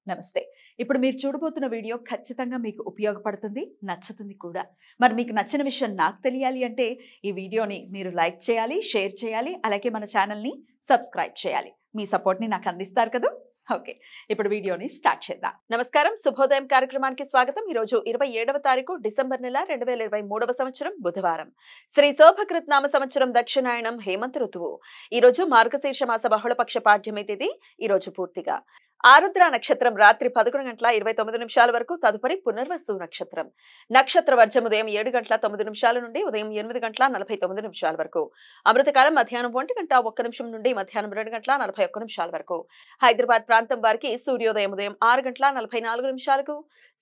నమస్తే. ఇప్పుడు మీరు చూడబోతున్న వీడియో ఖచ్చితంగా మీకు ఉపయోగపడుతుంది, నచ్చుతుంది కూడా. మరి మీకు నచ్చిన విషయం నాకు తెలియాలి అంటే ఈ వీడియోని మీరు లైక్ చేయాలి, షేర్ చేయాలి, అలాగే మన ఛానల్‌ని సబ్స్క్రైబ్ చేయాలి. మీ సపోర్ట్‌ని నాకు అందిస్తారు కదా! ఓకే. ఇప్పుడు వీడియోని స్టార్ట్ చేద్దాం. నమస్కారం. శుభోదయం కార్యక్రమానికి స్వాగతం. ఈరోజు 27వ తారీఖు డిసెంబర్ నెల 2023వ సంవత్సరం బుధవారం. శ్రీ శోభకృత్ నామ సంవత్సరం దక్షిణాయనం హేమంత ఋతువు. ఈరోజు మార్గశీర్ష మాస బహుళపక్ష పాడ్యమి తిథి. ఈరోజు పూర్తిగా ఆరుద్ర నక్షత్రం రాత్రి 11:29 వరకు, తదుపరి పునర్వసు నక్షత్రం. నక్షత్ర వర్జం ఉదయం 7:09 నుండి ఉదయం 8:49 వరకు. అమృతకాలం మధ్యాహ్నం 1:01 నుండి మధ్యాహ్నం 2:41 వరకు. హైదరాబాద్ ప్రాంతం వారికి సూర్యోదయం ఉదయం 6:44,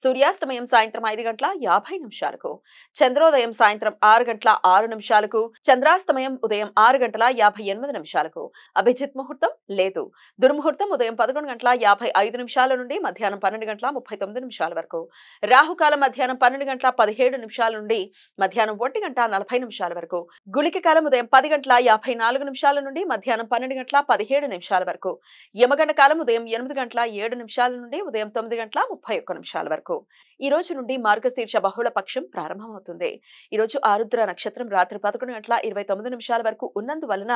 సూర్యాస్తమయం సాయంత్రం 5:50, చంద్రోదయం సాయంత్రం 6:06, చంద్రాస్తమయం ఉదయం 6:58. అభిజిత్ ముహూర్తం లేదు. దుర్ముహూర్తం ఉదయం 11:55 నుండి మధ్యాహ్నం 12:39 వరకు. రాహుకాలం మధ్యాహ్నం 12:17 నుండి మధ్యాహ్నం 1:40 వరకు. గుళిక కాలం ఉదయం 10:54 నుండి మధ్యాహ్నం 12:17 వరకు. యమగండ కాలం ఉదయం 8:07 నుండి ఉదయం 9:31 వరకు. ఈ రోజు నుండి మార్గశీర్ష బహుళ పక్షం ప్రారంభమవుతుంది. ఈ రోజు ఆరుద్ర నక్షత్రం రాత్రి 11:29 వరకు ఉన్నందువలన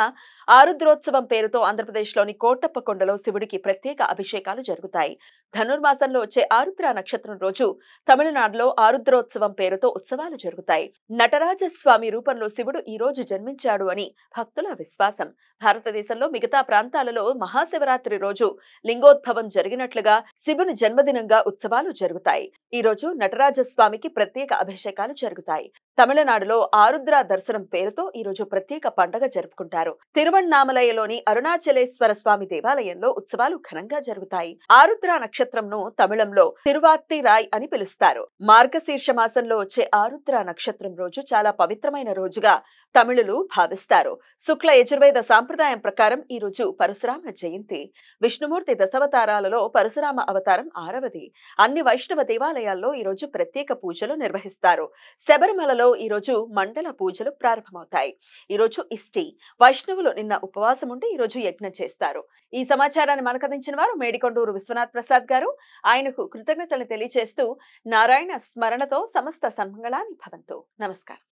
ఆరుద్రోత్సవం పేరుతో ఆంధ్రప్రదేశ్లోని కోటప్ప కొండలో శివుడికి ప్రత్యేక అభిషేకాలు జరుగుతాయి. ధనుర్మాసంలో వచ్చే ఆరుద్ర నక్షత్రం రోజు తమిళనాడులో ఆరుద్రోత్సవం పేరుతో ఉత్సవాలు జరుగుతాయి. నటరాజస్వామి రూపంలో శివుడు ఈ రోజు జన్మించాడు అని భక్తుల విశ్వాసం. భారతదేశంలో మిగతా ప్రాంతాలలో మహాశివరాత్రి రోజు లింగోద్భవం జరిగినట్లుగా శివుని జన్మదినంగా ఉత్సవాలు జరుగుతాయి. ఈ రోజు నటరాజస్వామికి ప్రత్యేక అభిషేకాలు జరుగుతాయి. తమిళనాడులో ఆరుద్ర దర్శనం పేరుతో ఈ రోజు ప్రత్యేక పండుగ జరుపుకుంటారు. తిరువణ్ణామలయలోని అరుణాచలేశ్వర స్వామి దేవాలయంలో ఉత్సవాలు ఘనంగా జరుగుతాయి. ఆరుద్ర నక్షత్రంను తమిళంలో తిరువాత్తిరాయ్ అని పిలుస్తారు. మార్గశీర్ష మాసంలో వచ్చే ఆరుద్ర నక్షత్రం రోజు చాలా పవిత్రమైన రోజుగా తమిళులు భావిస్తారు. శుక్ల యజుర్వేద సాంప్రదాయం ప్రకారం ఈ రోజు పరశురామ జయంతి. విష్ణుమూర్తి దశావతారాలలో పరశురామ అవతారం 6వది. అన్ని వైష్ణవ దేవాలయాల్లో ఈ రోజు ప్రత్యేక పూజలు నిర్వహిస్తారు. శబరిమలలో ఈ రోజు మండల పూజలు ప్రారంభమవుతాయి. ఈ రోజు ఇష్టి. వైష్ణవులు నిన్న ఉపవాసం ఉండి ఈ రోజు యజ్ఞం చేస్తారు. ఈ సమాచారాన్ని మనకు అందించిన వారు మేడికొండూరు విశ్వనాథ్ ప్రసాద్ గారు. ఆయనకు కృతజ్ఞతలు తెలియజేస్తూ నారాయణ స్మరణతో సమస్త సన్మంగళాని భవంతు. నమస్కారం.